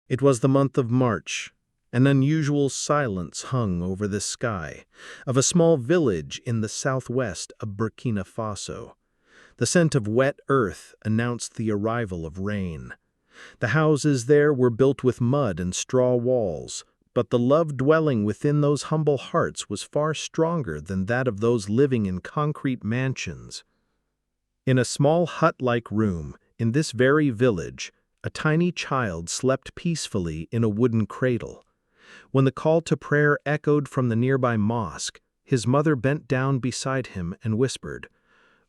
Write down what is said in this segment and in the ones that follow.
It was the month of March. An unusual silence hung over the sky of a small village in the southwest of Burkina Faso. The scent of wet earth announced the arrival of rain. The houses there were built with mud and straw walls, but the love dwelling within those humble hearts was far stronger than that of those living in concrete mansions. In a small hut-like room in this very village, a tiny child slept peacefully in a wooden cradle. When the call to prayer echoed from the nearby mosque, his mother bent down beside him and whispered,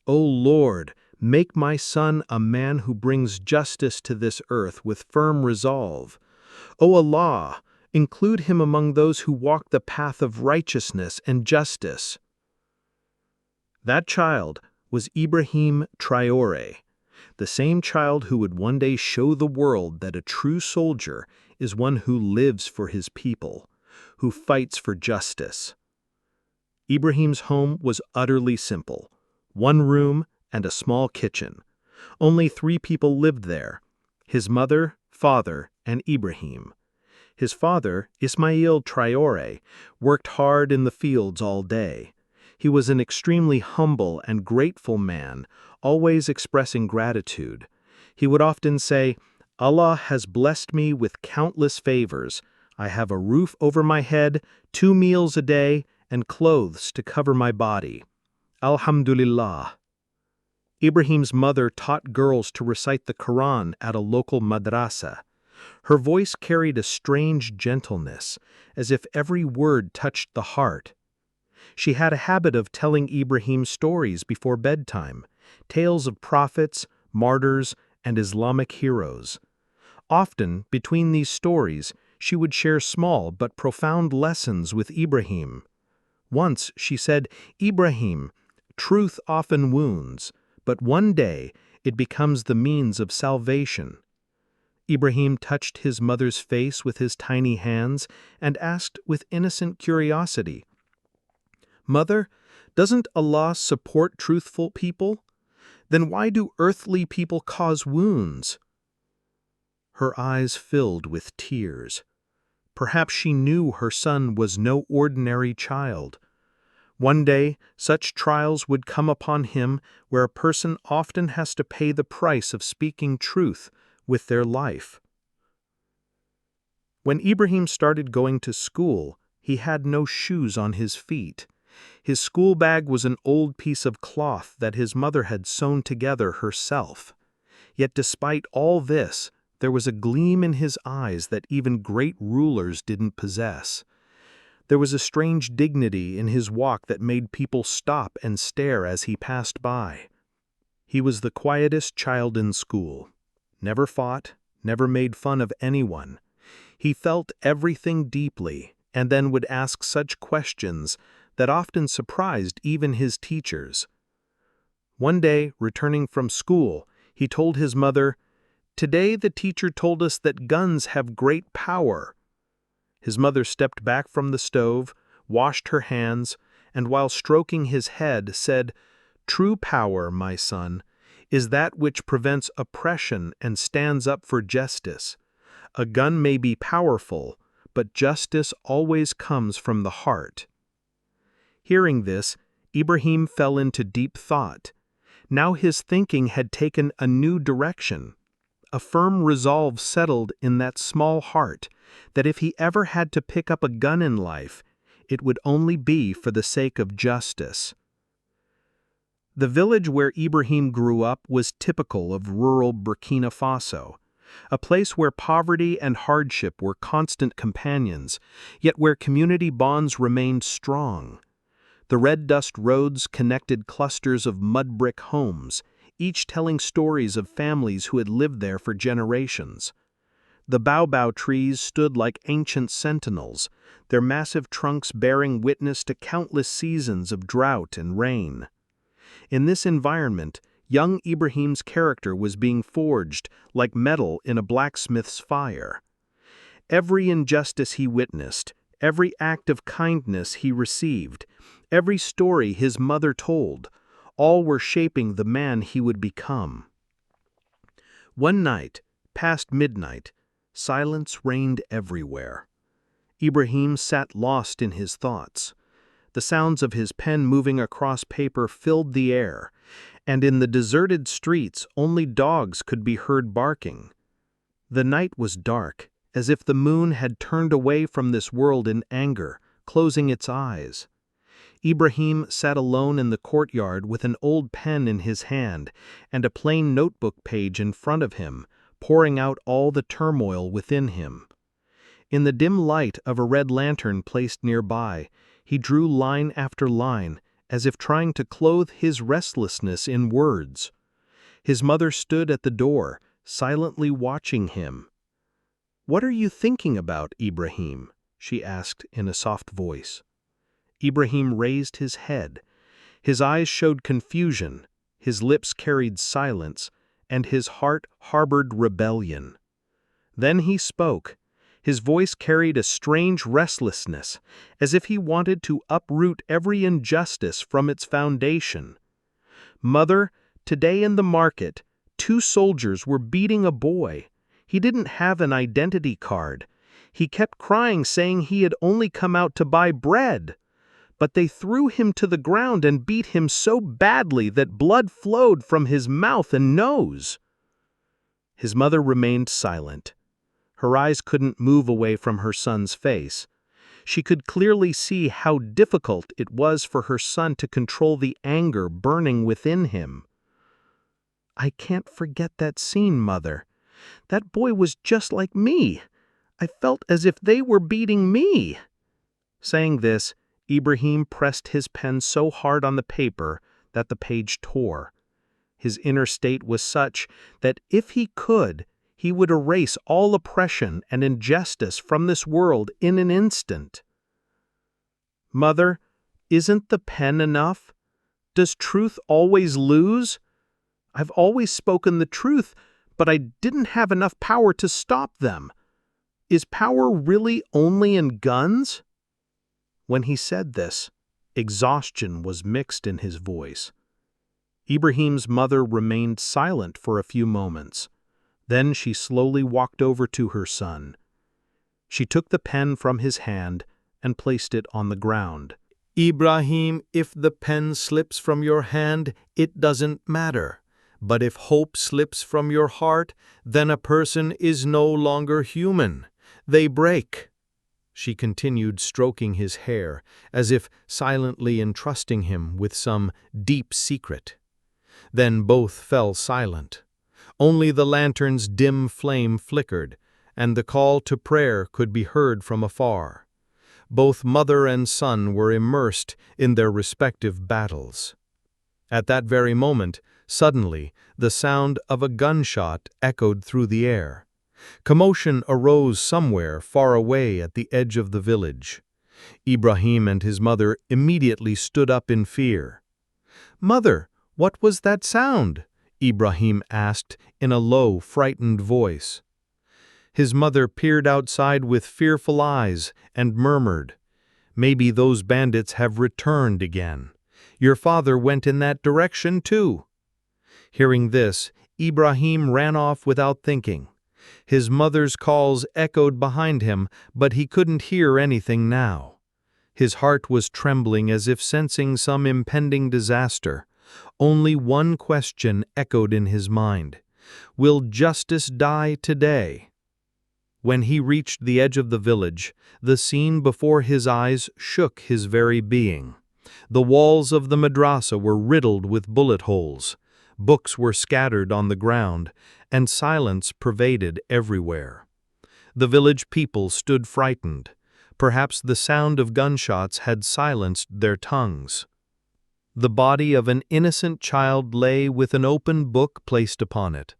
"O Lord, make my son a man who brings justice to this earth with firm resolve. O Allah, include him among those who walk the path of righteousness and justice." That child was Ibrahim Traore, the same child who would one day show the world that a true soldier is one who lives for his people, who fights for justice. Ibrahim's home was utterly simple: one room and a small kitchen. Only 3 people lived there: his mother, father, and Ibrahim. His father, Ismail Traore, worked hard in the fields all day. He was an extremely humble and grateful man, always expressing gratitude. He would often say, "Allah has blessed me with countless favors. I have a roof over my head, 2 meals a day, and clothes to cover my body. Alhamdulillah." Ibrahim's mother taught girls to recite the Quran at a local madrasa. Her voice carried a strange gentleness, as if every word touched the heart. She had a habit of telling Ibrahim stories before bedtime, tales of prophets, martyrs, and Islamic heroes. Often, between these stories, she would share small but profound lessons with Ibrahim. Once she said, "Ibrahim, truth often wounds, but one day it becomes the means of salvation." Ibrahim touched his mother's face with his tiny hands and asked with innocent curiosity, "Mother, doesn't Allah support truthful people? Then why do earthly people cause wounds?" Her eyes filled with tears. Perhaps she knew her son was no ordinary child. One day, such trials would come upon him where a person often has to pay the price of speaking truth with their life. When Ibrahim started going to school, he had no shoes on his feet. His school bag was an old piece of cloth that his mother had sewn together herself. Yet despite all this, there was a gleam in his eyes that even great rulers didn't possess. There was a strange dignity in his walk that made people stop and stare as he passed by. He was the quietest child in school. Never fought, never made fun of anyone. He felt everything deeply, and then would ask such questions that often surprised even his teachers. One day, returning from school, he told his mother, "Today the teacher told us that guns have great power." His mother stepped back from the stove, washed her hands, and while stroking his head said, "True power, my son, is that which prevents oppression and stands up for justice. A gun may be powerful, but justice always comes from the heart." Hearing this, Ibrahim fell into deep thought. Now his thinking had taken a new direction. A firm resolve settled in that small heart that if he ever had to pick up a gun in life, it would only be for the sake of justice. The village where Ibrahim grew up was typical of rural Burkina Faso, a place where poverty and hardship were constant companions, yet where community bonds remained strong. The red dust roads connected clusters of mud brick homes, each telling stories of families who had lived there for generations. The baobab trees stood like ancient sentinels, their massive trunks bearing witness to countless seasons of drought and rain. In this environment, young Ibrahim's character was being forged like metal in a blacksmith's fire. Every injustice he witnessed, every act of kindness he received, every story his mother told, all were shaping the man he would become. One night, past midnight, Silence reigned everywhere. Ibrahim sat lost in his thoughts. The sounds of his pen moving across paper filled the air, and in the deserted streets only dogs could be heard barking. The night was dark, as if the moon had turned away from this world in anger, closing its eyes. Ibrahim sat alone in the courtyard with an old pen in his hand and a plain notebook page in front of him, pouring out all the turmoil within him. In the dim light of a red lantern placed nearby, he drew line after line, as if trying to clothe his restlessness in words. His mother stood at the door, silently watching him. "What are you thinking about, Ibrahim?" she asked in a soft voice. Ibrahim raised his head. His eyes showed confusion, his lips carried silence, and his heart harbored rebellion. Then he spoke. His voice carried a strange restlessness, as if he wanted to uproot every injustice from its foundation. "Mother, today in the market, 2 soldiers were beating a boy. He didn't have an identity card. He kept crying, saying he had only come out to buy bread. But they threw him to the ground and beat him so badly that blood flowed from his mouth and nose." His mother remained silent. Her eyes couldn't move away from her son's face. She could clearly see how difficult it was for her son to control the anger burning within him. "I can't forget that scene, Mother. That boy was just like me. I felt as if they were beating me." Saying this, Ibrahim pressed his pen so hard on the paper that the page tore. His inner state was such that if he could, he would erase all oppression and injustice from this world in an instant. "Mother, isn't the pen enough? Does truth always lose? I've always spoken the truth, but I didn't have enough power to stop them. Is power really only in guns?" When he said this, exhaustion was mixed in his voice. Ibrahim's mother remained silent for a few moments. Then she slowly walked over to her son. She took the pen from his hand and placed it on the ground. "Ibrahim, if the pen slips from your hand, it doesn't matter. But if hope slips from your heart, then a person is no longer human. They break." She continued, stroking his hair, as if silently entrusting him with some deep secret. Then both fell silent. Only the lantern's dim flame flickered, and the call to prayer could be heard from afar. Both mother and son were immersed in their respective battles. At that very moment, suddenly, the sound of a gunshot echoed through the air. Commotion arose somewhere far away at the edge of the village. Ibrahim and his mother immediately stood up in fear. "Mother, what was that sound?" Ibrahim asked in a low, frightened voice. His mother peered outside with fearful eyes and murmured, "Maybe those bandits have returned again. Your father went in that direction too." Hearing this, Ibrahim ran off without thinking. His mother's calls echoed behind him, but he couldn't hear anything now. His heart was trembling as if sensing some impending disaster. Only one question echoed in his mind: will justice die today? When he reached the edge of the village, the scene before his eyes shook his very being. The walls of the madrasa were riddled with bullet holes. Books were scattered on the ground, and silence pervaded everywhere. The village people stood frightened. Perhaps the sound of gunshots had silenced their tongues. The body of an innocent child lay with an open book placed upon it.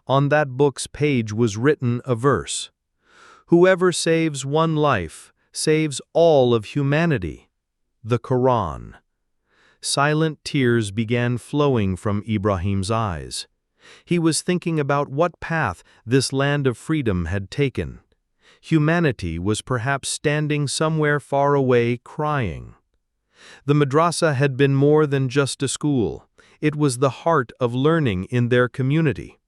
On that book's page was written a verse: "Whoever saves one life saves all of humanity." The Quran. Silent tears began flowing from Ibrahim's eyes. He was thinking about what path this land of freedom had taken. Humanity was perhaps standing somewhere far away crying. The madrasa had been more than just a school. It was the heart of learning in their community.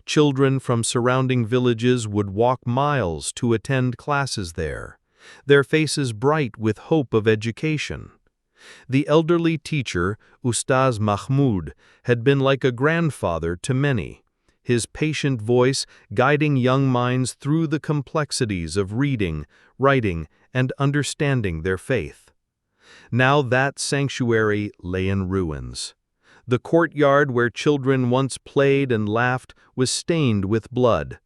Children from surrounding villages would walk miles to attend classes there, their faces bright with hope of education. The elderly teacher, Ustaz Mahmud, had been like a grandfather to many, his patient voice guiding young minds through the complexities of reading, writing, and understanding their faith. Now that sanctuary lay in ruins. The courtyard where children once played and laughed was stained with blood.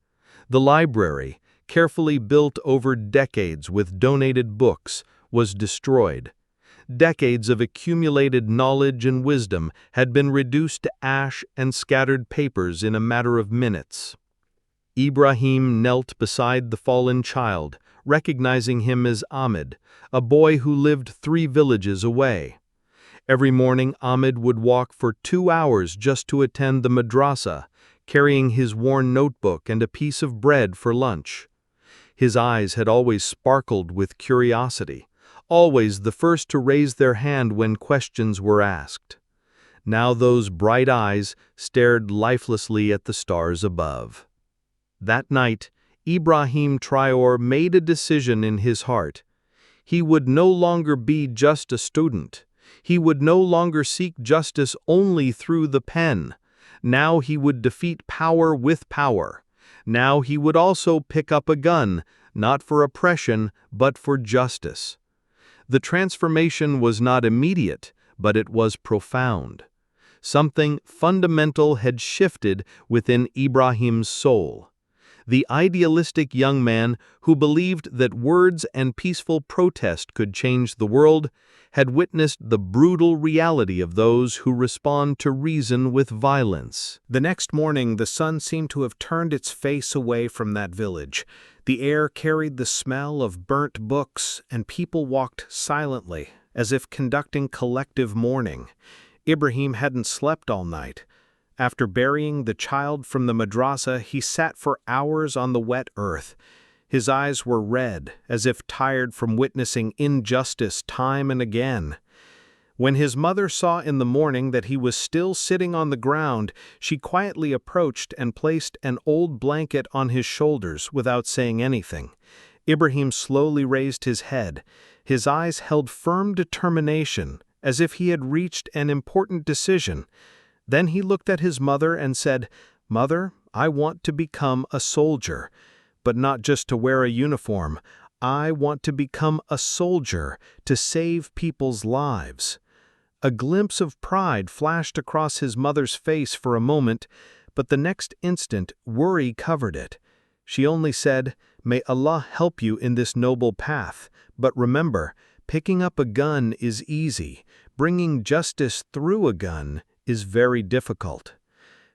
The library, carefully built over decades with donated books, was destroyed. Decades of accumulated knowledge and wisdom had been reduced to ash and scattered papers in a matter of minutes. Ibrahim knelt beside the fallen child, recognizing him as Ahmed, a boy who lived 3 villages away. Every morning Ahmed would walk for 2 hours just to attend the madrasa, carrying his worn notebook and a piece of bread for lunch. His eyes had always sparkled with curiosity, always the first to raise their hand when questions were asked. Now those bright eyes stared lifelessly at the stars above. That night, Ibrahim Tarore made a decision in his heart. He would no longer be just a student. He would no longer seek justice only through the pen. Now he would defeat power with power. Now he would also pick up a gun, not for oppression, but for justice. The transformation was not immediate, but it was profound. Something fundamental had shifted within Ibrahim's soul. The idealistic young man who believed that words and peaceful protest could change the world had witnessed the brutal reality of those who respond to reason with violence. The next morning, the sun seemed to have turned its face away from that village. The air carried the smell of burnt books, and people walked silently, as if conducting collective mourning. Ibrahim hadn't slept all night. After burying the child from the madrasa, he sat for hours on the wet earth. His eyes were red, as if tired from witnessing injustice time and again. When his mother saw in the morning that he was still sitting on the ground, she quietly approached and placed an old blanket on his shoulders without saying anything. Ibrahim slowly raised his head. His eyes held firm determination, as if he had reached an important decision. Then he looked at his mother and said, "Mother, I want to become a soldier, but not just to wear a uniform. I want to become a soldier to save people's lives." A glimpse of pride flashed across his mother's face for a moment, but the next instant worry covered it. She only said, "May Allah help you in this noble path, but remember, picking up a gun is easy. Bringing justice through a gun is very difficult.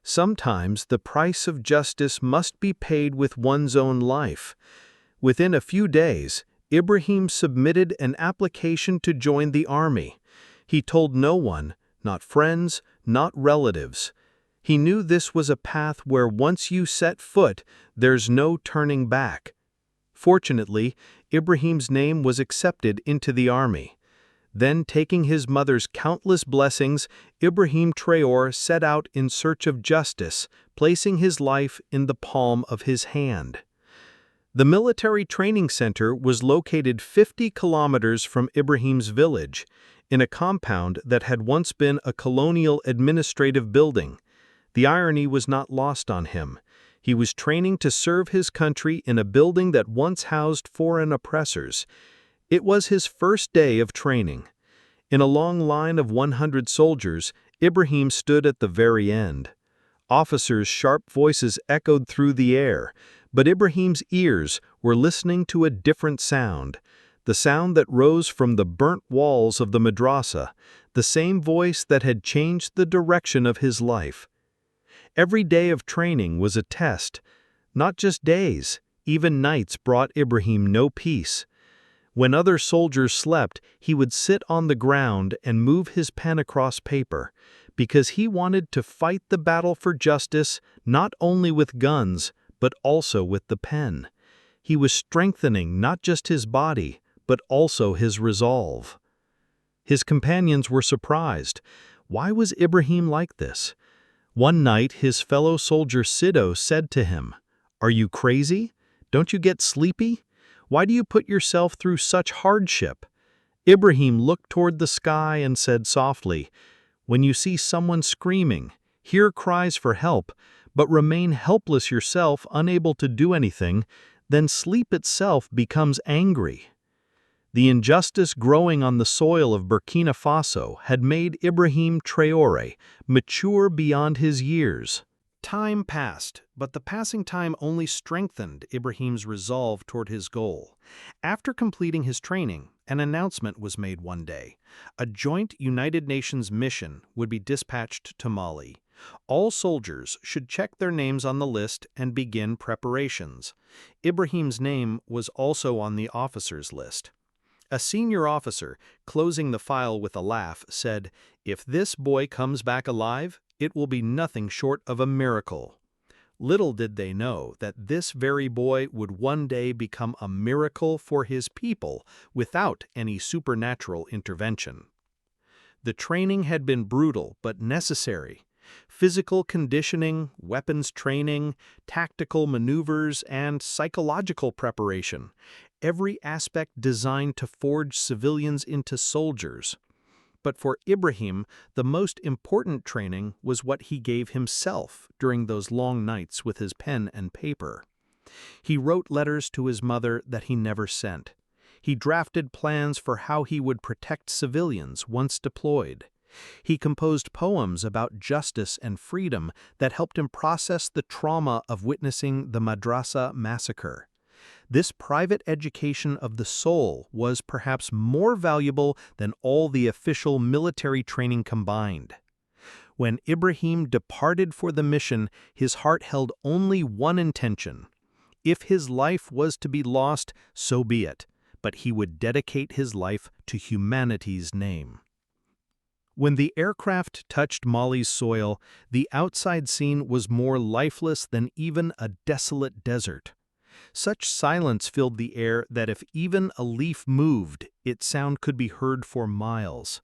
Sometimes the price of justice must be paid with one's own life." Within a few days, Ibrahim submitted an application to join the army. He told no one, not friends, not relatives. He knew this was a path where once you set foot, there's no turning back. Fortunately, Ibrahim's name was accepted into the army. Then, taking his mother's countless blessings, Ibrahim Tarore set out in search of justice, placing his life in the palm of his hand. The military training center was located 50 kilometers from Ibrahim's village, in a compound that had once been a colonial administrative building. The irony was not lost on him. He was training to serve his country in a building that once housed foreign oppressors. It was his first day of training. In a long line of 100 soldiers, Ibrahim stood at the very end. Officers' sharp voices echoed through the air, but Ibrahim's ears were listening to a different sound, the sound that rose from the burnt walls of the madrasa, the same voice that had changed the direction of his life. Every day of training was a test. Not just days, even nights brought Ibrahim no peace. When other soldiers slept, he would sit on the ground and move his pen across paper, because he wanted to fight the battle for justice not only with guns, but also with the pen. He was strengthening not just his body, but also his resolve. His companions were surprised. Why was Ibrahim like this? One night his fellow soldier Sido said to him, "Are you crazy? Don't you get sleepy? Why do you put yourself through such hardship?" Ibrahim looked toward the sky and said softly, "When you see someone screaming, hear cries for help, but remain helpless yourself, unable to do anything, then sleep itself becomes angry." The injustice growing on the soil of Burkina Faso had made Ibrahim Traore mature beyond his years. Time passed, but the passing time only strengthened Ibrahim's resolve toward his goal. After completing his training, an announcement was made one day. A joint United Nations mission would be dispatched to Mali. All soldiers should check their names on the list and begin preparations. Ibrahim's name was also on the officers' list. A senior officer, closing the file with a laugh, said, "If this boy comes back alive, it will be nothing short of a miracle." Little did they know that this very boy would one day become a miracle for his people without any supernatural intervention. The training had been brutal but necessary. Physical conditioning, weapons training, tactical maneuvers, and psychological preparation, every aspect designed to forge civilians into soldiers. But for Ibrahim, the most important training was what he gave himself during those long nights with his pen and paper. He wrote letters to his mother that he never sent. He drafted plans for how he would protect civilians once deployed. He composed poems about justice and freedom that helped him process the trauma of witnessing the Madrasa massacre. This private education of the soul was perhaps more valuable than all the official military training combined. When Ibrahim departed for the mission, his heart held only one intention. If his life was to be lost, so be it, but he would dedicate his life to humanity's name. When the aircraft touched Mali's soil, the outside scene was more lifeless than even a desolate desert. Such silence filled the air that if even a leaf moved, its sound could be heard for miles.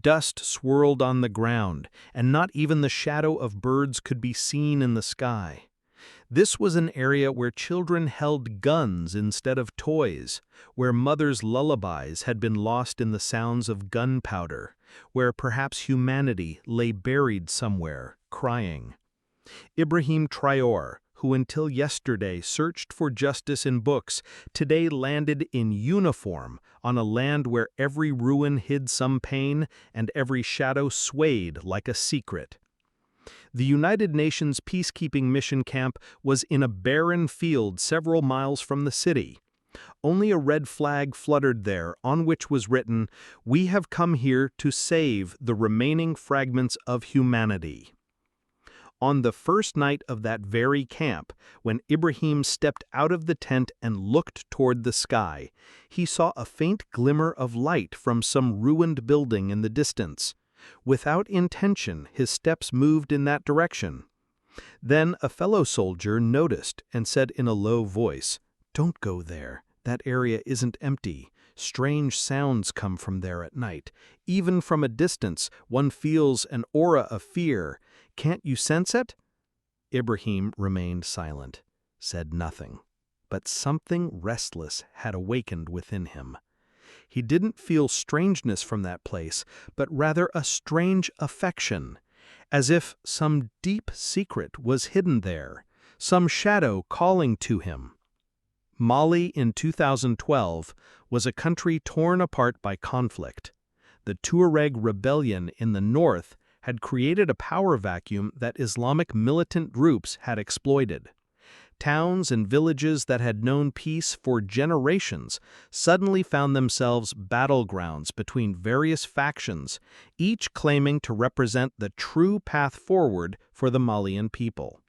Dust swirled on the ground, and not even the shadow of birds could be seen in the sky. This was an area where children held guns instead of toys, where mothers' lullabies had been lost in the sounds of gunpowder, where perhaps humanity lay buried somewhere, crying. Ibrahim Traore, who until yesterday searched for justice in books, today landed in uniform on a land where every ruin hid some pain and every shadow swayed like a secret. The United Nations peacekeeping mission camp was in a barren field several miles from the city. Only a red flag fluttered there, on which was written, "We have come here to save the remaining fragments of humanity." On the first night of that very camp, when Ibrahim stepped out of the tent and looked toward the sky, he saw a faint glimmer of light from some ruined building in the distance. Without intention, his steps moved in that direction. Then a fellow soldier noticed and said in a low voice, "Don't go there. That area isn't empty. Strange sounds come from there at night. Even from a distance, one feels an aura of fear. Can't you sense it?" Ibrahim remained silent, said nothing. But something restless had awakened within him. He didn't feel strangeness from that place, but rather a strange affection, as if some deep secret was hidden there, some shadow calling to him. Mali in 2012 was a country torn apart by conflict. The Tuareg rebellion in the north had created a power vacuum that Islamic militant groups had exploited. Towns and villages that had known peace for generations suddenly found themselves battlegrounds between various factions, each claiming to represent the true path forward for the Malian people.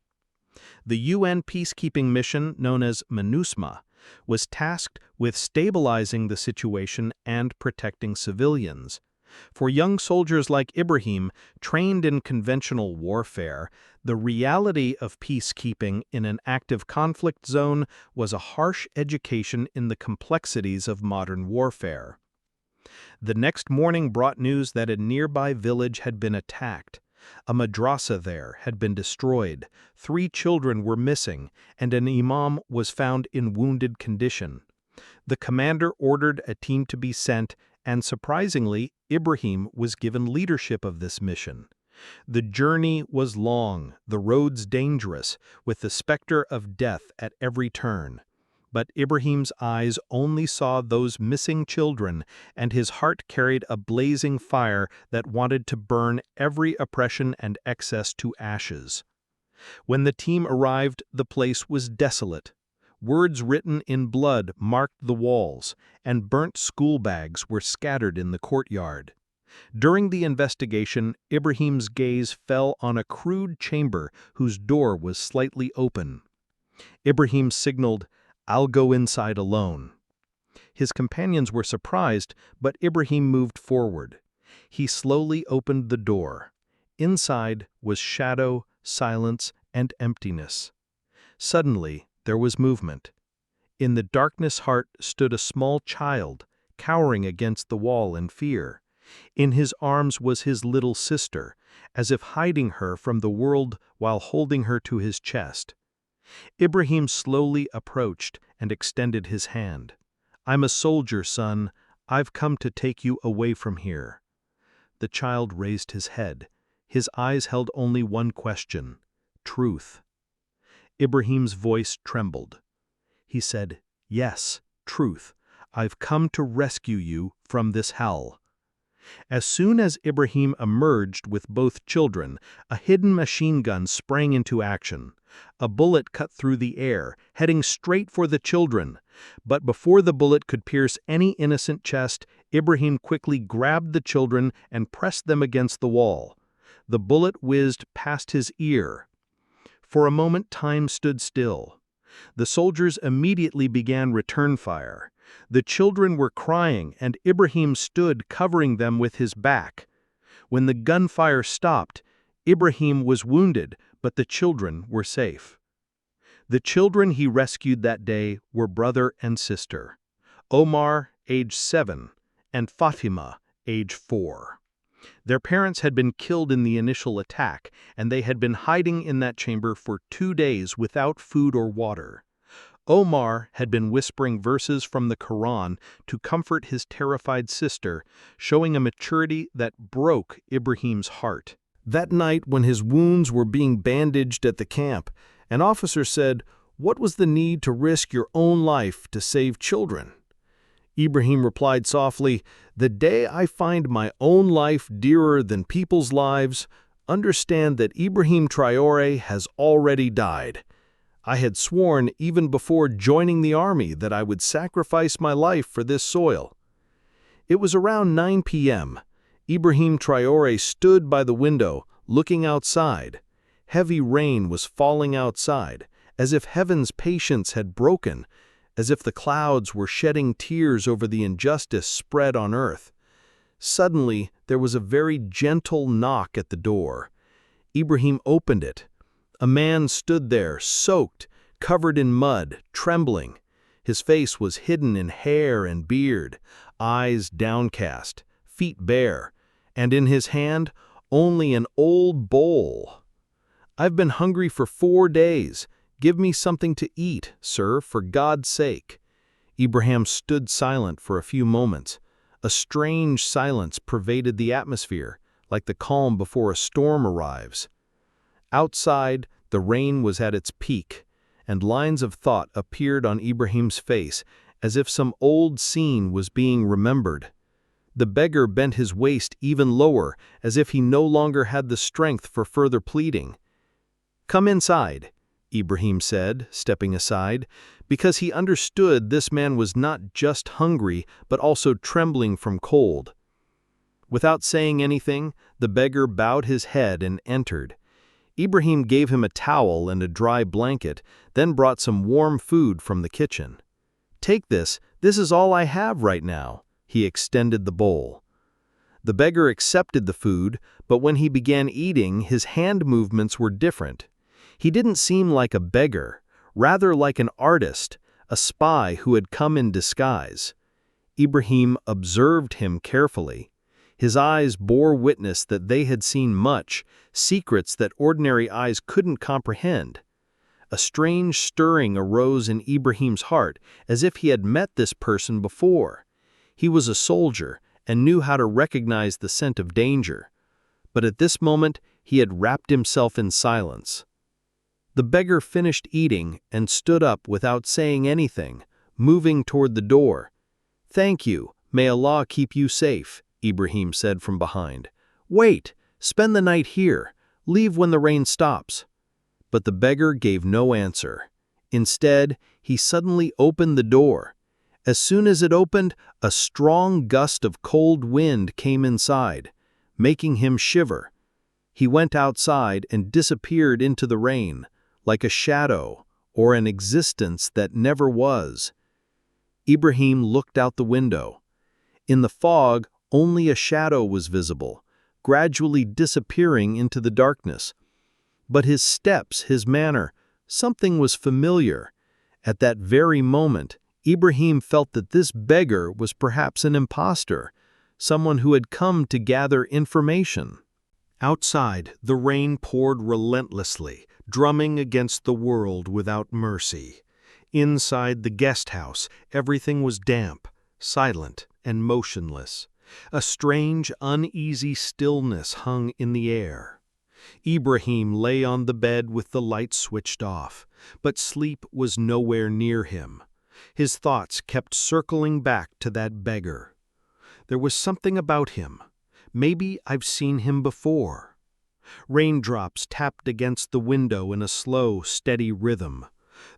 The UN peacekeeping mission, known as MINUSMA, was tasked with stabilizing the situation and protecting civilians. For young soldiers like Ibrahim, trained in conventional warfare, the reality of peacekeeping in an active conflict zone was a harsh education in the complexities of modern warfare. The next morning brought news that a nearby village had been attacked. A madrasa there had been destroyed, 3 children were missing, and an imam was found in wounded condition. The commander ordered a team to be sent, and surprisingly, Ibrahim was given leadership of this mission. The journey was long, the roads dangerous, with the specter of death at every turn. But Ibrahim's eyes only saw those missing children, and his heart carried a blazing fire that wanted to burn every oppression and excess to ashes. When the team arrived, the place was desolate. Words written in blood marked the walls, and burnt school bags were scattered in the courtyard. During the investigation, Ibrahim's gaze fell on a crude chamber whose door was slightly open. Ibrahim signaled, "I'll go inside alone." His companions were surprised, but Ibrahim moved forward. He slowly opened the door. Inside was shadow, silence, and emptiness. Suddenly, there was movement. In the darkness heart stood a small child, cowering against the wall in fear. In his arms was his little sister, as if hiding her from the world while holding her to his chest. Ibrahim slowly approached and extended his hand. "I'm a soldier, son. I've come to take you away from here." The child raised his head. His eyes held only one question: truth. Ibrahim's voice trembled. He said, "Yes, truth. I've come to rescue you from this hell." As soon as Ibrahim emerged with both children, a hidden machine gun sprang into action. A bullet cut through the air, heading straight for the children. But before the bullet could pierce any innocent chest, Ibrahim quickly grabbed the children and pressed them against the wall. The bullet whizzed past his ear. For a moment, time stood still. The soldiers immediately began return fire. The children were crying, and Ibrahim stood covering them with his back. When the gunfire stopped, Ibrahim was wounded, but the children were safe. The children he rescued that day were brother and sister. Omar, age 7, and Fatima, age 4. Their parents had been killed in the initial attack, and they had been hiding in that chamber for 2 days without food or water. Omar had been whispering verses from the Quran to comfort his terrified sister, showing a maturity that broke Ibrahim's heart. That night, when his wounds were being bandaged at the camp, an officer said, "What was the need to risk your own life to save children?" Ibrahim replied softly, "The day I find my own life dearer than people's lives, understand that Ibrahim Tarore has already died. I had sworn even before joining the army that I would sacrifice my life for this soil." It was around 9 p.m. Ibrahim Tarore stood by the window, looking outside. Heavy rain was falling outside, as if heaven's patience had broken, as if the clouds were shedding tears over the injustice spread on earth. Suddenly, there was a very gentle knock at the door. Ibrahim opened it. A man stood there, soaked, covered in mud, trembling. His face was hidden in hair and beard, eyes downcast, feet bare, and in his hand, only an old bowl. "I've been hungry for 4 days. Give me something to eat, sir, for God's sake." Ibrahim stood silent for a few moments. A strange silence pervaded the atmosphere, like the calm before a storm arrives. Outside, the rain was at its peak, and lines of thought appeared on Ibrahim's face, as if some old scene was being remembered. The beggar bent his waist even lower, as if he no longer had the strength for further pleading. "Come inside," Ibrahim said, stepping aside, because he understood this man was not just hungry, but also trembling from cold. Without saying anything, the beggar bowed his head and entered. Ibrahim gave him a towel and a dry blanket, then brought some warm food from the kitchen. "Take this is all I have right now." He extended the bowl. The beggar accepted the food, but when he began eating, his hand movements were different. He didn't seem like a beggar, rather like an artist, a spy who had come in disguise. Ibrahim observed him carefully. His eyes bore witness that they had seen much, secrets that ordinary eyes couldn't comprehend. A strange stirring arose in Ibrahim's heart, as if he had met this person before. He was a soldier and knew how to recognize the scent of danger. But at this moment, he had wrapped himself in silence. The beggar finished eating and stood up without saying anything, moving toward the door. "Thank you. May Allah keep you safe," Ibrahim said from behind. "Wait, spend the night here. Leave when the rain stops." But the beggar gave no answer. Instead, he suddenly opened the door. As soon as it opened, a strong gust of cold wind came inside, making him shiver. He went outside and disappeared into the rain, like a shadow or an existence that never was. Ibrahim looked out the window. In the fog, only a shadow was visible, gradually disappearing into the darkness. But his steps, his manner, something was familiar. At that very moment, Ibrahim felt that this beggar was perhaps an impostor, someone who had come to gather information. Outside, the rain poured relentlessly, drumming against the world without mercy. Inside the guest house, everything was damp, silent, and motionless. A strange, uneasy stillness hung in the air. Ibrahim lay on the bed with the light switched off, but sleep was nowhere near him. His thoughts kept circling back to that beggar. There was something about him. Maybe I've seen him before. Raindrops tapped against the window in a slow, steady rhythm.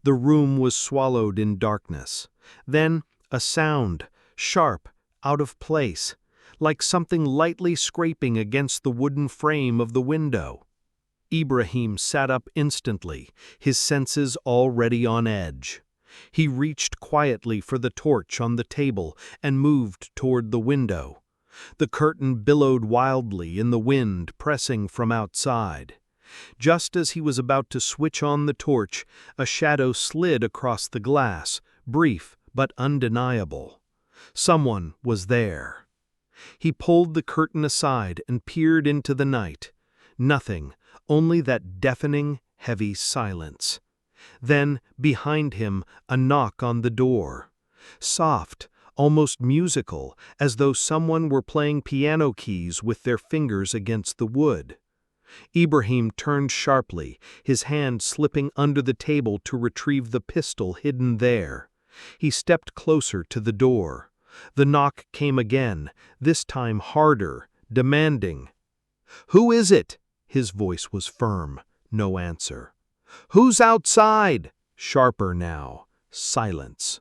The room was swallowed in darkness. Then a sound, sharp, out of place, like something lightly scraping against the wooden frame of the window. Ibrahim sat up instantly, his senses already on edge. He reached quietly for the torch on the table and moved toward the window. The curtain billowed wildly in the wind pressing from outside. Just as he was about to switch on the torch, a shadow slid across the glass, brief but undeniable. Someone was there. He pulled the curtain aside and peered into the night. Nothing, only that deafening, heavy silence. Then, behind him, a knock on the door. Soft, almost musical, as though someone were playing piano keys with their fingers against the wood. Ibrahim turned sharply, his hand slipping under the table to retrieve the pistol hidden there. He stepped closer to the door. The knock came again, this time harder, demanding. "Who is it?" His voice was firm. No answer. "Who's outside?" Sharper now. Silence.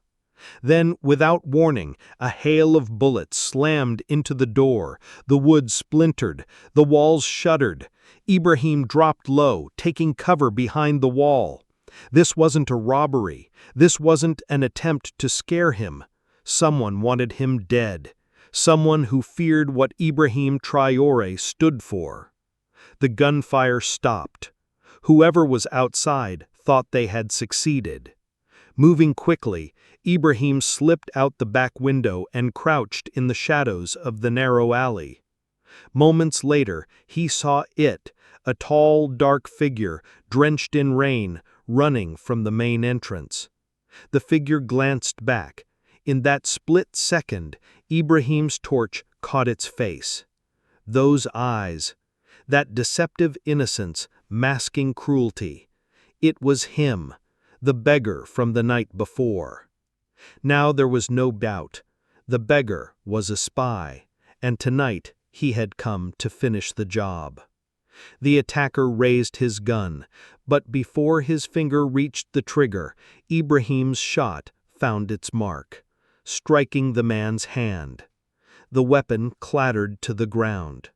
Then, without warning, a hail of bullets slammed into the door. The wood splintered. The walls shuddered. Ibrahim dropped low, taking cover behind the wall. This wasn't a robbery. This wasn't an attempt to scare him. Someone wanted him dead. Someone who feared what Ibrahim Traore stood for. The gunfire stopped. Whoever was outside thought they had succeeded. Moving quickly, Ibrahim slipped out the back window and crouched in the shadows of the narrow alley. Moments later, he saw it, a tall, dark figure, drenched in rain, running from the main entrance. The figure glanced back. In that split second, Ibrahim's torch caught its face. Those eyes, that deceptive innocence masking cruelty. It was him, the beggar from the night before. Now there was no doubt. The beggar was a spy, and tonight he had come to finish the job. The attacker raised his gun, but before his finger reached the trigger, Ibrahim's shot found its mark, striking the man's hand. The weapon clattered to the ground.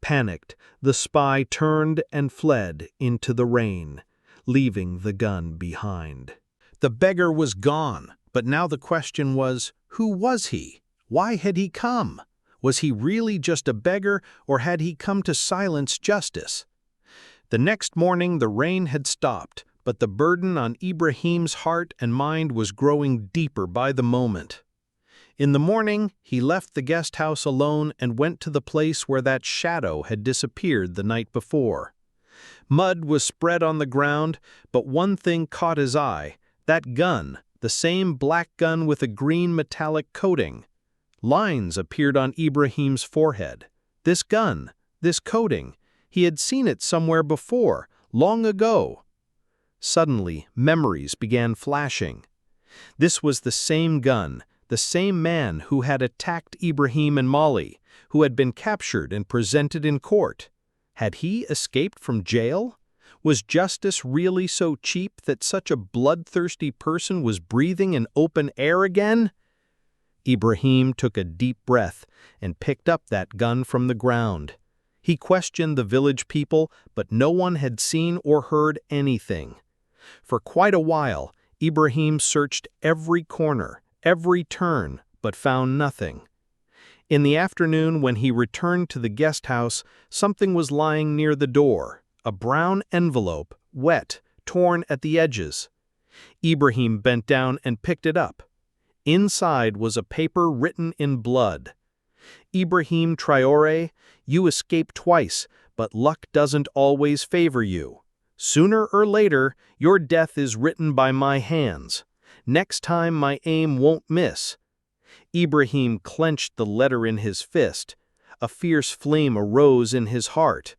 Panicked, the spy turned and fled into the rain, leaving the gun behind. The beggar was gone, but now the question was, who was he? Why had he come? Was he really just a beggar, or had he come to silence justice? The next morning the rain had stopped, but the burden on Ibrahim's heart and mind was growing deeper by the moment. In the morning, he left the guest house alone and went to the place where that shadow had disappeared the night before. Mud was spread on the ground, but one thing caught his eye: that gun, the same black gun with a green metallic coating. Lines appeared on Ibrahim's forehead. This gun, this coating, he had seen it somewhere before, long ago. Suddenly, memories began flashing. This was the same gun, the same man who had attacked Ibrahim and Molly, who had been captured and presented in court. Had he escaped from jail? Was justice really so cheap that such a bloodthirsty person was breathing in open air again? Ibrahim took a deep breath and picked up that gun from the ground. He questioned the village people, but no one had seen or heard anything. For quite a while, Ibrahim searched every corner, every turn, but found nothing. In the afternoon, when he returned to the guest house, something was lying near the door, a brown envelope, wet, torn at the edges. Ibrahim bent down and picked it up. Inside was a paper written in blood. Ibrahim Tarore, you escaped twice, but luck doesn't always favor you. Sooner or later, your death is written by my hands. Next time my aim won't miss. Ibrahim clenched the letter in his fist. A fierce flame arose in his heart.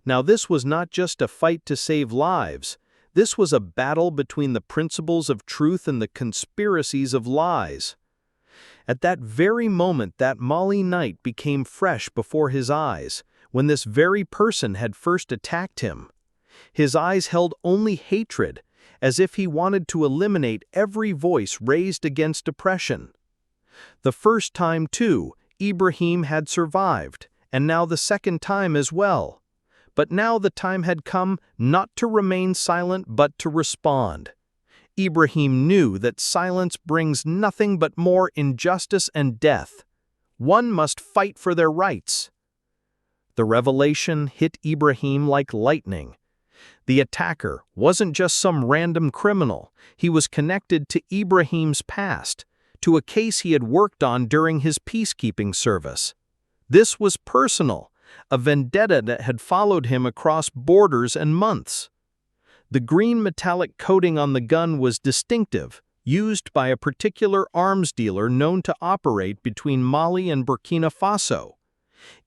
Now this was not just a fight to save lives. This was a battle between the principles of truth and the conspiracies of lies. At that very moment, that Molly night became fresh before his eyes, when this very person had first attacked him. His eyes held only hatred, as if he wanted to eliminate every voice raised against oppression. The first time, too, Ibrahim had survived, and now the second time as well. But now the time had come not to remain silent but to respond. Ibrahim knew that silence brings nothing but more injustice and death. One must fight for their rights. The revelation hit Ibrahim like lightning. The attacker wasn't just some random criminal. He was connected to Ibrahim's past, to a case he had worked on during his peacekeeping service. This was personal, a vendetta that had followed him across borders and months. The green metallic coating on the gun was distinctive, used by a particular arms dealer known to operate between Mali and Burkina Faso.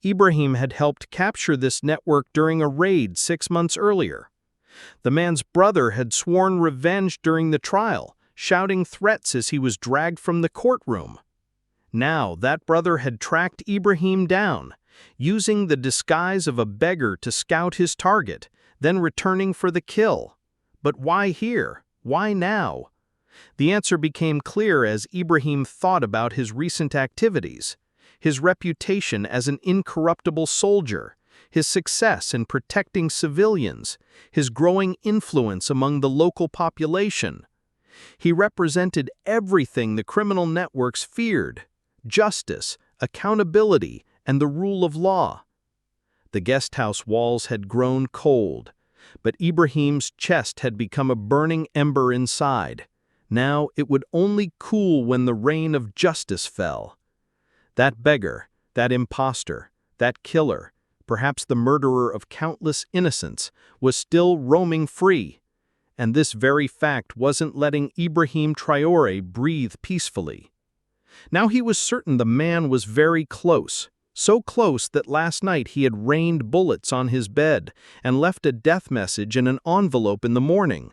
Ibrahim had helped capture this network during a raid 6 months earlier. The man's brother had sworn revenge during the trial, shouting threats as he was dragged from the courtroom. Now that brother had tracked Ibrahim down, using the disguise of a beggar to scout his target, then returning for the kill. But why here? Why now? The answer became clear as Ibrahim thought about his recent activities, his reputation as an incorruptible soldier, his success in protecting civilians, his growing influence among the local population. He represented everything the criminal networks feared: justice, accountability, and the rule of law. The guest house walls had grown cold, but Ibrahim's chest had become a burning ember inside. Now it would only cool when the rain of justice fell. That beggar, that impostor, that killer, perhaps the murderer of countless innocents, was still roaming free. And this very fact wasn't letting Ibrahim Tarore breathe peacefully. Now he was certain the man was very close. So close that last night he had rained bullets on his bed and left a death message in an envelope in the morning.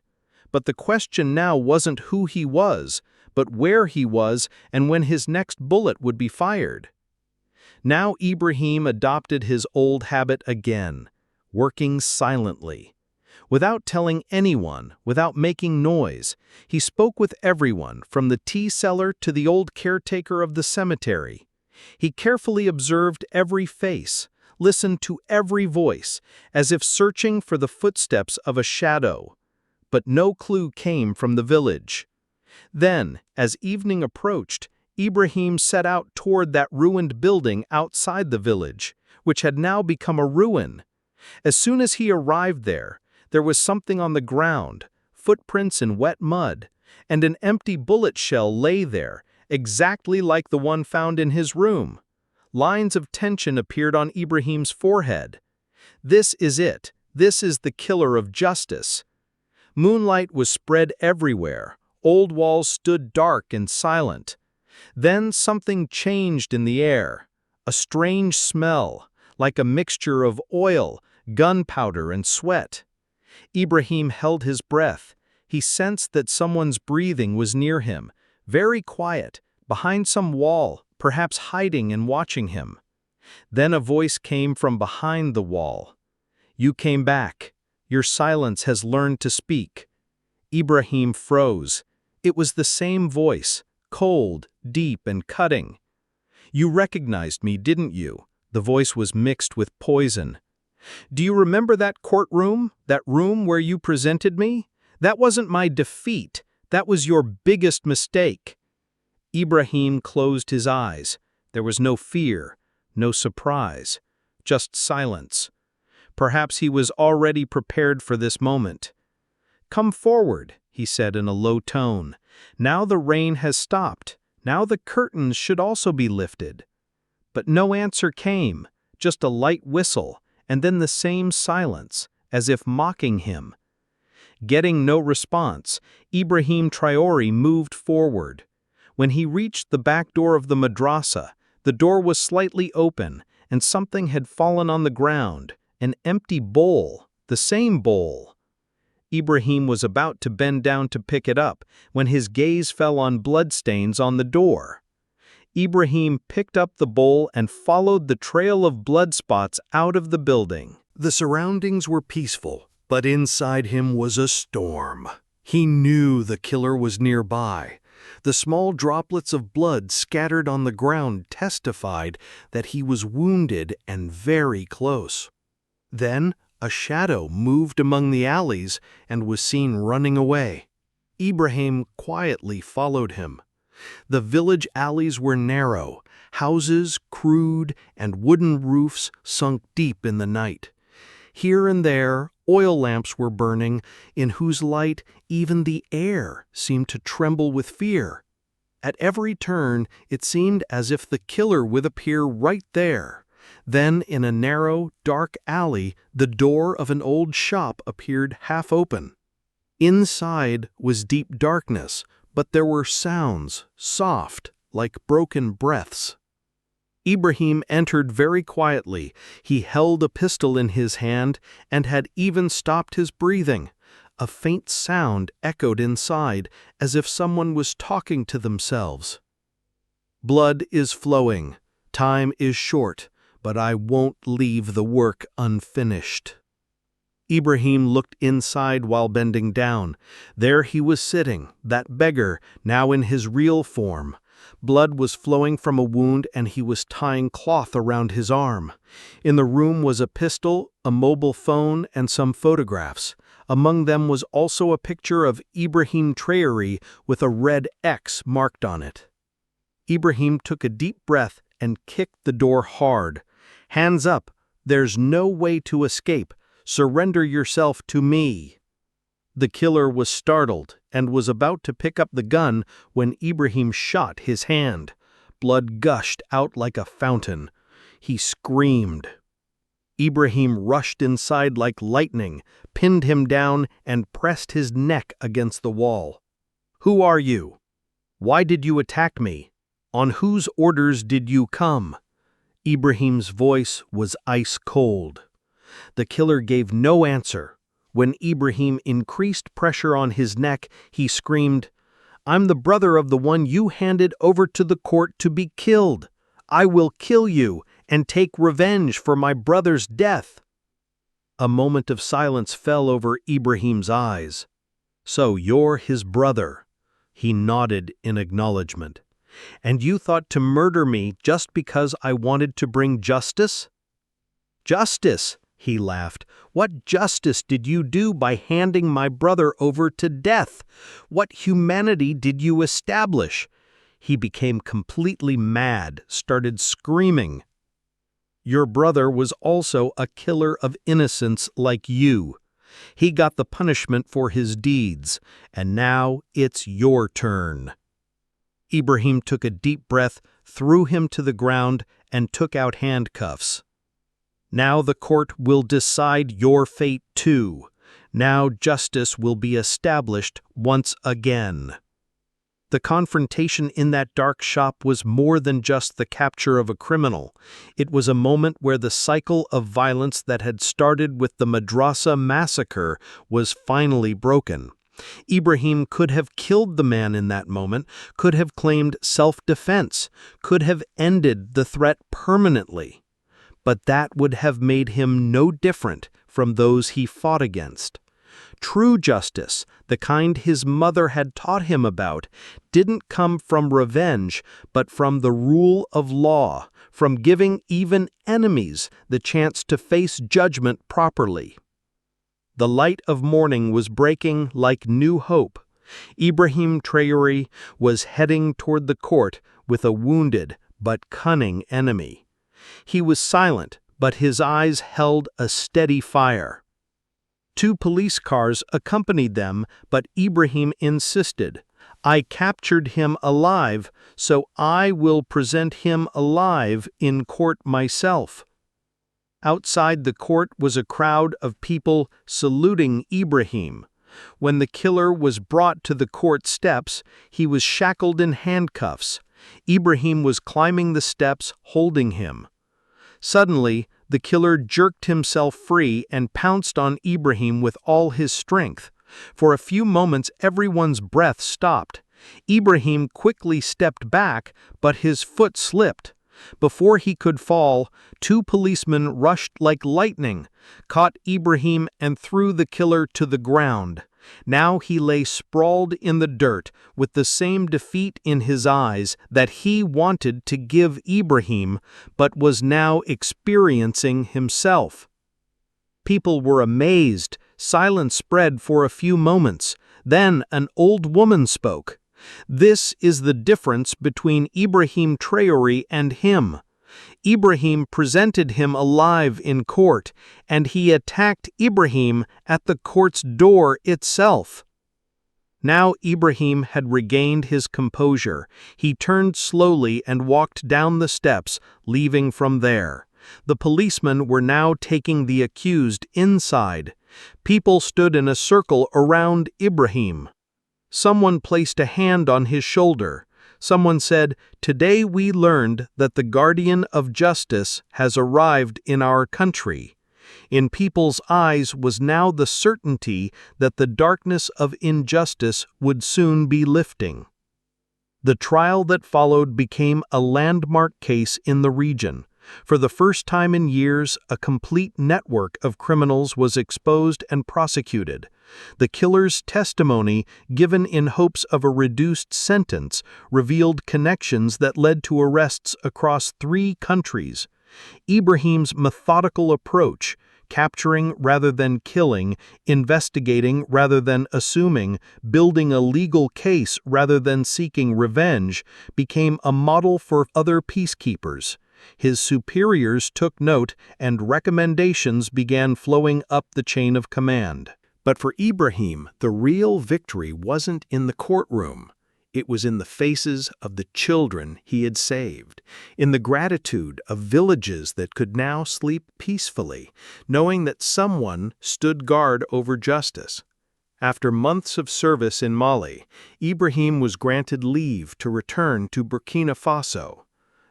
But the question now wasn't who he was, but where he was and when his next bullet would be fired. Now Ibrahim adopted his old habit again, working silently. Without telling anyone, without making noise, he spoke with everyone, from the tea seller to the old caretaker of the cemetery. He carefully observed every face, listened to every voice, as if searching for the footsteps of a shadow. But no clue came from the village. Then, as evening approached, Ibrahim set out toward that ruined building outside the village, which had now become a ruin. As soon as he arrived there was something on the ground, footprints in wet mud, and an empty bullet shell lay there, exactly like the one found in his room. Lines of tension appeared on Ibrahim's forehead. This is it. This is the killer of justice. Moonlight was spread everywhere. Old walls stood dark and silent. Then something changed in the air. A strange smell, like a mixture of oil, gunpowder, and sweat. Ibrahim held his breath. He sensed that someone's breathing was near him, very quiet, behind some wall, perhaps hiding and watching him. Then a voice came from behind the wall. "You came back. Your silence has learned to speak." Ibrahim froze. It was the same voice, cold, deep, and cutting. "You recognized me, didn't you?" The voice was mixed with poison. "Do you remember that courtroom, that room where you presented me? That wasn't my defeat. That was your biggest mistake." Ibrahim closed his eyes. There was no fear, no surprise, just silence. Perhaps he was already prepared for this moment. "Come forward," he said in a low tone. "Now the rain has stopped. Now the curtains should also be lifted." But no answer came, just a light whistle, and then the same silence, as if mocking him. Getting no response, Ibrahim Tarore moved forward. When he reached the back door of the madrasa, the door was slightly open, and something had fallen on the ground, an empty bowl, the same bowl. Ibrahim was about to bend down to pick it up when his gaze fell on bloodstains on the door. Ibrahim picked up the bowl and followed the trail of blood spots out of the building. The surroundings were peaceful, but inside him was a storm. He knew the killer was nearby. The small droplets of blood scattered on the ground testified that he was wounded and very close. Then a shadow moved among the alleys and was seen running away. Ibrahim quietly followed him. The village alleys were narrow, houses crude, and wooden roofs sunk deep in the night. Here and there, oil lamps were burning, in whose light even the air seemed to tremble with fear. At every turn, it seemed as if the killer would appear right there. Then, in a narrow, dark alley, the door of an old shop appeared half open. Inside was deep darkness, but there were sounds, soft, like broken breaths. Ibrahim entered very quietly. He held a pistol in his hand and had even stopped his breathing. A faint sound echoed inside, as if someone was talking to themselves. "Blood is flowing. Time is short, but I won't leave the work unfinished." Ibrahim looked inside while bending down. There he was sitting, that beggar, now in his real form. Blood was flowing from a wound and he was tying cloth around his arm. In the room was a pistol, a mobile phone, and some photographs. Among them was also a picture of Ibrahim Tarore with a red X marked on it. Ibrahim took a deep breath and kicked the door hard. "Hands up! There's no way to escape. Surrender yourself to me." The killer was startled and was about to pick up the gun when Ibrahim shot his hand. Blood gushed out like a fountain. He screamed. Ibrahim rushed inside like lightning, pinned him down, and pressed his neck against the wall. "Who are you? Why did you attack me? On whose orders did you come?" Ibrahim's voice was ice cold. The killer gave no answer. When Ibrahim increased pressure on his neck, he screamed, "I'm the brother of the one you handed over to the court to be killed. I will kill you and take revenge for my brother's death." A moment of silence fell over Ibrahim's eyes. "So you're his brother." He nodded in acknowledgement. "And you thought to murder me just because I wanted to bring justice?" "Justice?" he laughed. "What justice did you do by handing my brother over to death? What humanity did you establish?" He became completely mad, started screaming. "Your brother was also a killer of innocents like you. He got the punishment for his deeds, and now it's your turn." Ibrahim took a deep breath, threw him to the ground, and took out handcuffs. "Now the court will decide your fate too. Now justice will be established once again." The confrontation in that dark shop was more than just the capture of a criminal. It was a moment where the cycle of violence that had started with the Madrasa massacre was finally broken. Ibrahim could have killed the man in that moment, could have claimed self-defense, could have ended the threat permanently. But that would have made him no different from those he fought against. True justice, the kind his mother had taught him about, didn't come from revenge, but from the rule of law, from giving even enemies the chance to face judgment properly. The light of morning was breaking like new hope. Ibrahim Tarore was heading toward the court with a wounded but cunning enemy. He was silent, but his eyes held a steady fire. 2 police cars accompanied them, but Ibrahim insisted, "I captured him alive, so I will present him alive in court myself." Outside the court was a crowd of people saluting Ibrahim. When the killer was brought to the court steps, he was shackled in handcuffs. Ibrahim was climbing the steps, holding him. Suddenly, the killer jerked himself free and pounced on Ibrahim with all his strength. For a few moments, everyone's breath stopped. Ibrahim quickly stepped back, but his foot slipped. Before he could fall, 2 policemen rushed like lightning, caught Ibrahim and threw the killer to the ground. Now he lay sprawled in the dirt with the same defeat in his eyes that he wanted to give Ibrahim, but was now experiencing himself. People were amazed. Silence spread for a few moments. Then an old woman spoke. "This is the difference between Ibrahim Tarore and him. Ibrahim presented him alive in court, and he attacked Ibrahim at the court's door itself." Now Ibrahim had regained his composure. He turned slowly and walked down the steps, leaving from there. The policemen were now taking the accused inside. People stood in a circle around Ibrahim. Someone placed a hand on his shoulder. Someone said, "Today we learned that the guardian of justice has arrived in our country." In people's eyes was now the certainty that the darkness of injustice would soon be lifting. The trial that followed became a landmark case in the region. For the first time in years, a complete network of criminals was exposed and prosecuted. The killer's testimony, given in hopes of a reduced sentence, revealed connections that led to arrests across 3 countries. Ibrahim's methodical approach, capturing rather than killing, investigating rather than assuming, building a legal case rather than seeking revenge, became a model for other peacekeepers. His superiors took note, and recommendations began flowing up the chain of command. But for Ibrahim, the real victory wasn't in the courtroom. It was in the faces of the children he had saved, in the gratitude of villages that could now sleep peacefully, knowing that someone stood guard over justice. After months of service in Mali, Ibrahim was granted leave to return to Burkina Faso.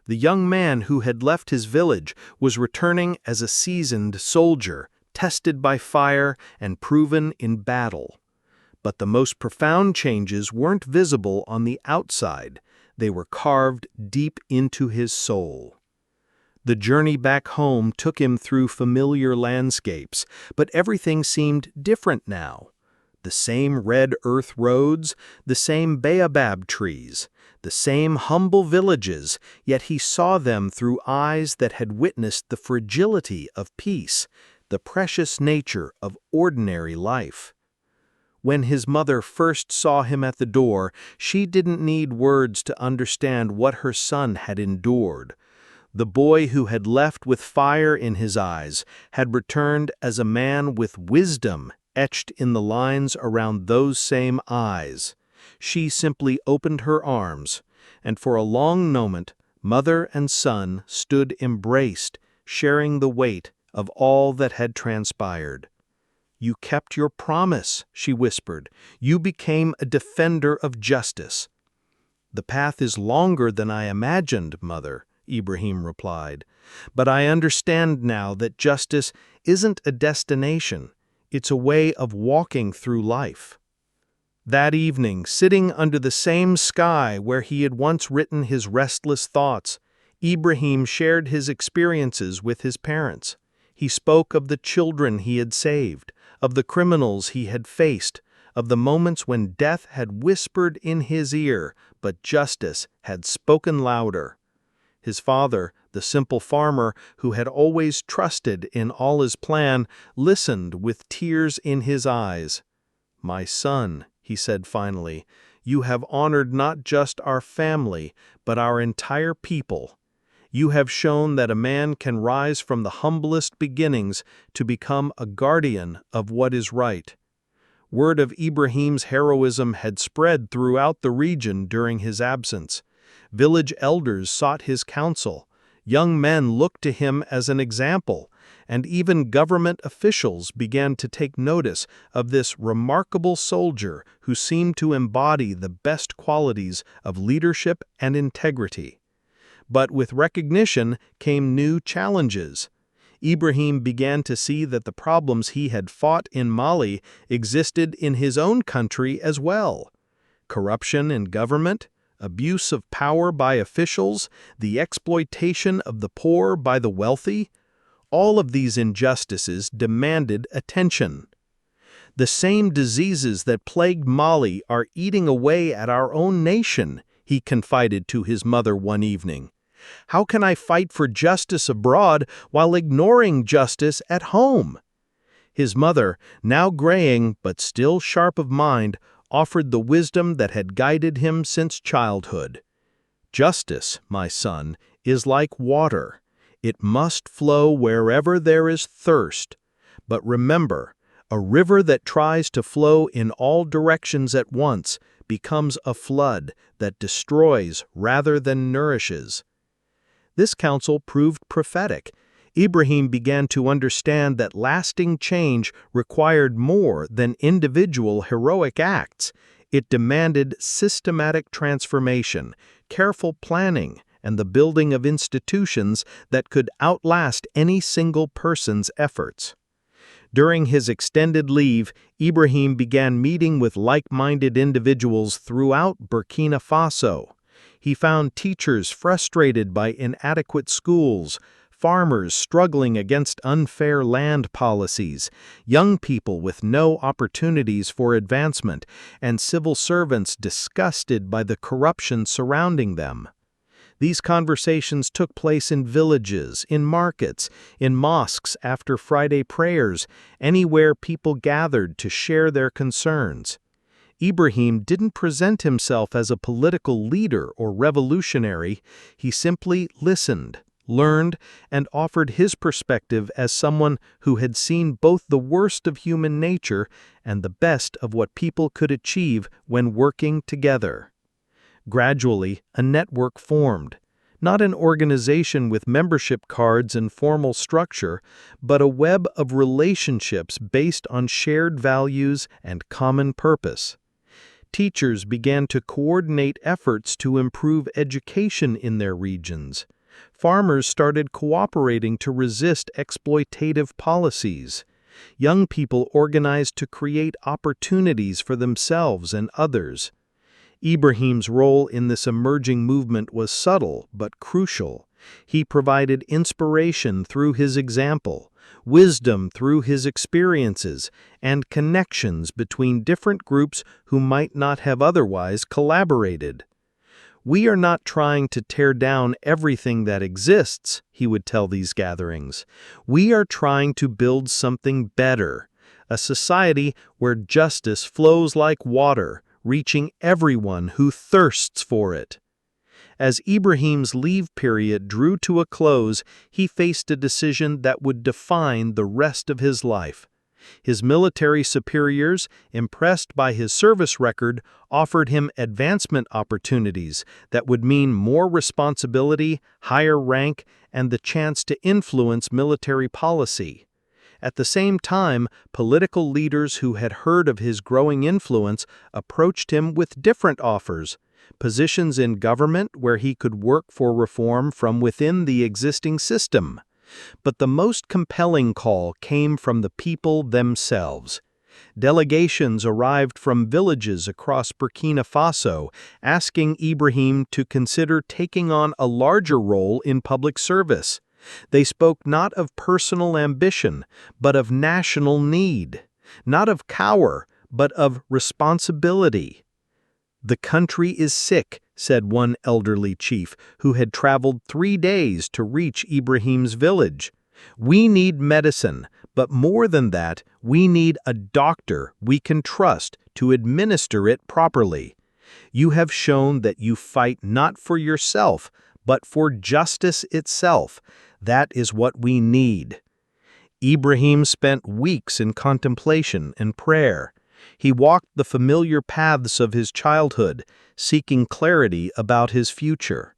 The young man who had left his village was returning as a seasoned soldier, tested by fire and proven in battle. But the most profound changes weren't visible on the outside. They were carved deep into his soul. The journey back home took him through familiar landscapes, but everything seemed different now. The same red earth roads, the same baobab trees, the same humble villages, yet he saw them through eyes that had witnessed the fragility of peace, the precious nature of ordinary life. When his mother first saw him at the door, she didn't need words to understand what her son had endured. The boy who had left with fire in his eyes had returned as a man with wisdom etched in the lines around those same eyes. She simply opened her arms, and for a long moment, mother and son stood embraced, sharing the weight of all that had transpired. "You kept your promise," she whispered. "You became a defender of justice." "The path is longer than I imagined, Mother," Ibrahim replied. "But I understand now that justice isn't a destination, it's a way of walking through life." That evening, sitting under the same sky where he had once written his restless thoughts, Ibrahim shared his experiences with his parents. He spoke of the children he had saved, of the criminals he had faced, of the moments when death had whispered in his ear, but justice had spoken louder. His father, the simple farmer who had always trusted in all his plan, listened with tears in his eyes. "My son," he said finally, "you have honored not just our family, but our entire people. You have shown that a man can rise from the humblest beginnings to become a guardian of what is right." Word of Ibrahim's heroism had spread throughout the region during his absence. Village elders sought his counsel. Young men looked to him as an example, and even government officials began to take notice of this remarkable soldier who seemed to embody the best qualities of leadership and integrity. But with recognition came new challenges. Ibrahim began to see that the problems he had fought in Mali existed in his own country as well. Corruption in government, abuse of power by officials, the exploitation of the poor by the wealthy, all of these injustices demanded attention. "The same diseases that plagued Mali are eating away at our own nation," he confided to his mother one evening. "How can I fight for justice abroad while ignoring justice at home?" His mother, now graying but still sharp of mind, offered the wisdom that had guided him since childhood. "Justice, my son, is like water. It must flow wherever there is thirst. But remember, a river that tries to flow in all directions at once becomes a flood that destroys rather than nourishes." This counsel proved prophetic. Ibrahim began to understand that lasting change required more than individual heroic acts. It demanded systematic transformation, careful planning, and the building of institutions that could outlast any single person's efforts. During his extended leave, Ibrahim began meeting with like-minded individuals throughout Burkina Faso. He found teachers frustrated by inadequate schools, farmers struggling against unfair land policies, young people with no opportunities for advancement, and civil servants disgusted by the corruption surrounding them. These conversations took place in villages, in markets, in mosques after Friday prayers, anywhere people gathered to share their concerns. Ibrahim didn't present himself as a political leader or revolutionary. He simply listened, learned, and offered his perspective as someone who had seen both the worst of human nature and the best of what people could achieve when working together. Gradually, a network formed. Not an organization with membership cards and formal structure, but a web of relationships based on shared values and common purpose. Teachers began to coordinate efforts to improve education in their regions. Farmers started cooperating to resist exploitative policies. Young people organized to create opportunities for themselves and others. Ibrahim's role in this emerging movement was subtle but crucial. He provided inspiration through his example, wisdom through his experiences, and connections between different groups who might not have otherwise collaborated. "We are not trying to tear down everything that exists," he would tell these gatherings. "We are trying to build something better, a society where justice flows like water, reaching everyone who thirsts for it." As Ibrahim's leave period drew to a close, he faced a decision that would define the rest of his life. His military superiors, impressed by his service record, offered him advancement opportunities that would mean more responsibility, higher rank, and the chance to influence military policy. At the same time, political leaders who had heard of his growing influence approached him with different offers: positions in government where he could work for reform from within the existing system. But the most compelling call came from the people themselves. Delegations arrived from villages across Burkina Faso, asking Ibrahim to consider taking on a larger role in public service. They spoke not of personal ambition, but of national need, not of power, but of responsibility. "The country is sick," said one elderly chief who had traveled 3 days to reach Ibrahim's village. "We need medicine, but more than that, we need a doctor we can trust to administer it properly. You have shown that you fight not for yourself, but for justice itself. That is what we need." Ibrahim spent weeks in contemplation and prayer. He walked the familiar paths of his childhood, seeking clarity about his future.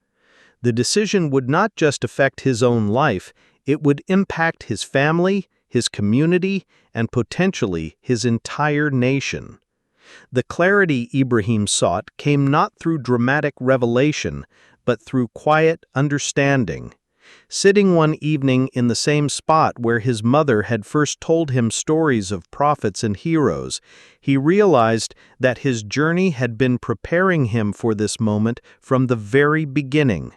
The decision would not just affect his own life, it would impact his family, his community, and potentially his entire nation. The clarity Ibrahim sought came not through dramatic revelation, but through quiet understanding. Sitting one evening in the same spot where his mother had first told him stories of prophets and heroes, he realized that his journey had been preparing him for this moment from the very beginning.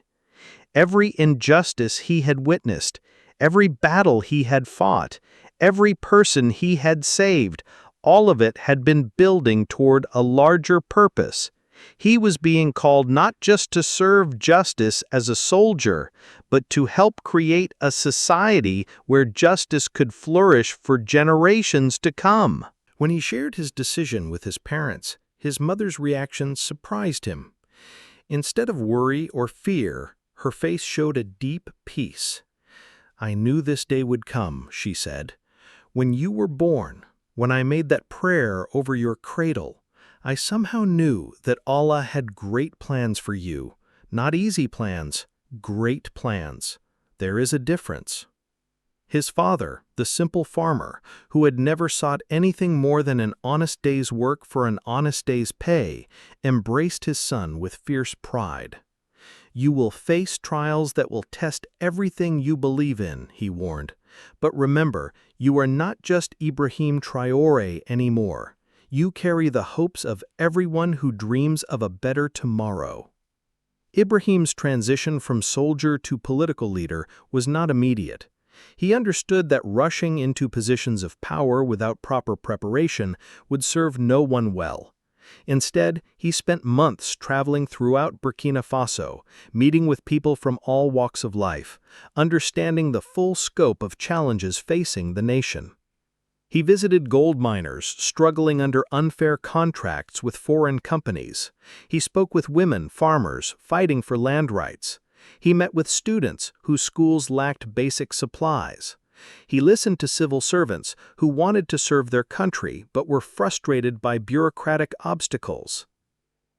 Every injustice he had witnessed, every battle he had fought, every person he had saved, all of it had been building toward a larger purpose. He was being called not just to serve justice as a soldier, but to help create a society where justice could flourish for generations to come. When he shared his decision with his parents, his mother's reaction surprised him. Instead of worry or fear, her face showed a deep peace. "I knew this day would come," she said. "When you were born, when I made that prayer over your cradle, I somehow knew that Allah had great plans for you. Not easy plans, great plans. There is a difference." His father, the simple farmer, who had never sought anything more than an honest day's work for an honest day's pay, embraced his son with fierce pride. "You will face trials that will test everything you believe in," he warned. "But remember, you are not just Ibrahim Traore anymore. You carry the hopes of everyone who dreams of a better tomorrow." Ibrahim's transition from soldier to political leader was not immediate. He understood that rushing into positions of power without proper preparation would serve no one well. Instead, he spent months traveling throughout Burkina Faso, meeting with people from all walks of life, understanding the full scope of challenges facing the nation. He visited gold miners struggling under unfair contracts with foreign companies. He spoke with women farmers fighting for land rights. He met with students whose schools lacked basic supplies. He listened to civil servants who wanted to serve their country but were frustrated by bureaucratic obstacles.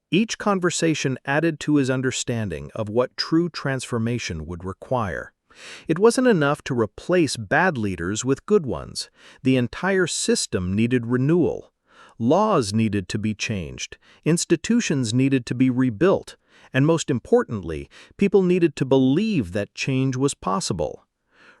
Each conversation added to his understanding of what true transformation would require. It wasn't enough to replace bad leaders with good ones. The entire system needed renewal. Laws needed to be changed. Institutions needed to be rebuilt. And most importantly, people needed to believe that change was possible.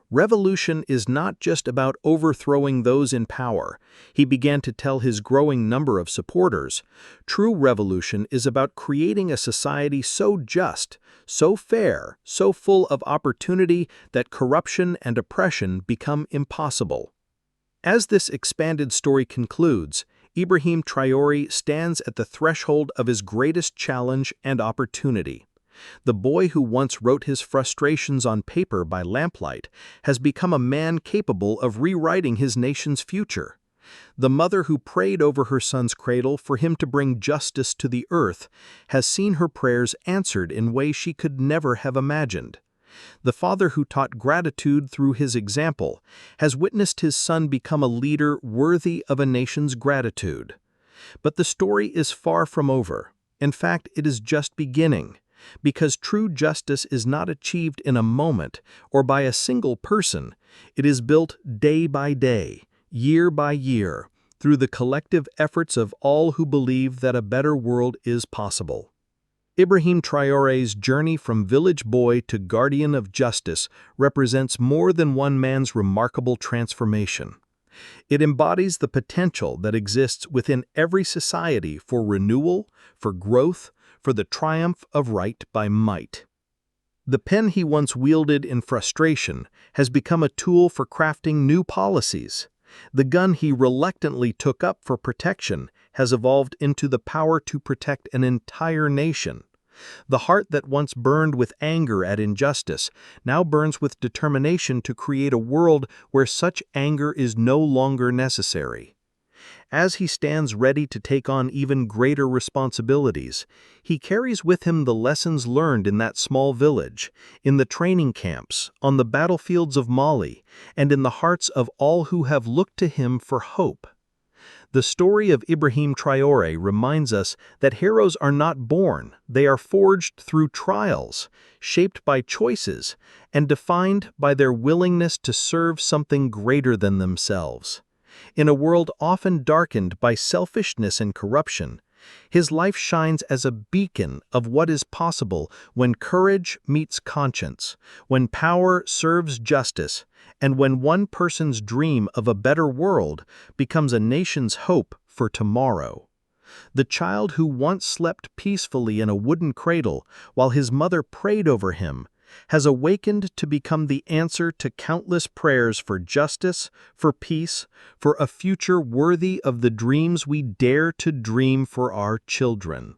Revolution is not just about overthrowing those in power, he began to tell his growing number of supporters. True revolution is about creating a society so just, so fair, so full of opportunity that corruption and oppression become impossible. As this expanded story concludes, Ibrahim Traore stands at the threshold of his greatest challenge and opportunity. The boy who once wrote his frustrations on paper by lamplight has become a man capable of rewriting his nation's future. The mother who prayed over her son's cradle for him to bring justice to the earth has seen her prayers answered in ways she could never have imagined. The father who taught gratitude through his example has witnessed his son become a leader worthy of a nation's gratitude. But the story is far from over. In fact, it is just beginning, because true justice is not achieved in a moment or by a single person. It is built day by day, year by year, through the collective efforts of all who believe that a better world is possible. Ibrahim Traore's journey from village boy to guardian of justice represents more than one man's remarkable transformation. It embodies the potential that exists within every society for renewal, for growth, for the triumph of right by might. The pen he once wielded in frustration has become a tool for crafting new policies. The gun he reluctantly took up for protection has evolved into the power to protect an entire nation. The heart that once burned with anger at injustice now burns with determination to create a world where such anger is no longer necessary. As he stands ready to take on even greater responsibilities, he carries with him the lessons learned in that small village, in the training camps, on the battlefields of Mali, and in the hearts of all who have looked to him for hope. The story of Ibrahim Traore reminds us that heroes are not born, they are forged through trials, shaped by choices, and defined by their willingness to serve something greater than themselves. In a world often darkened by selfishness and corruption, his life shines as a beacon of what is possible when courage meets conscience, when power serves justice, and when one person's dream of a better world becomes a nation's hope for tomorrow. The child who once slept peacefully in a wooden cradle while his mother prayed over him has awakened to become the answer to countless prayers for justice, for peace, for a future worthy of the dreams we dare to dream for our children.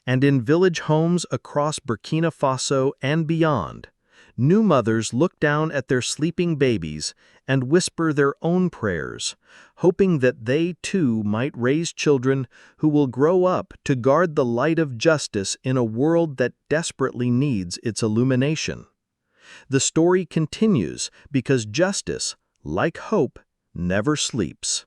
And in village homes across Burkina Faso and beyond, new mothers look down at their sleeping babies and whisper their own prayers, hoping that they too might raise children who will grow up to guard the light of justice in a world that desperately needs its illumination. The story continues because justice, like hope, never sleeps.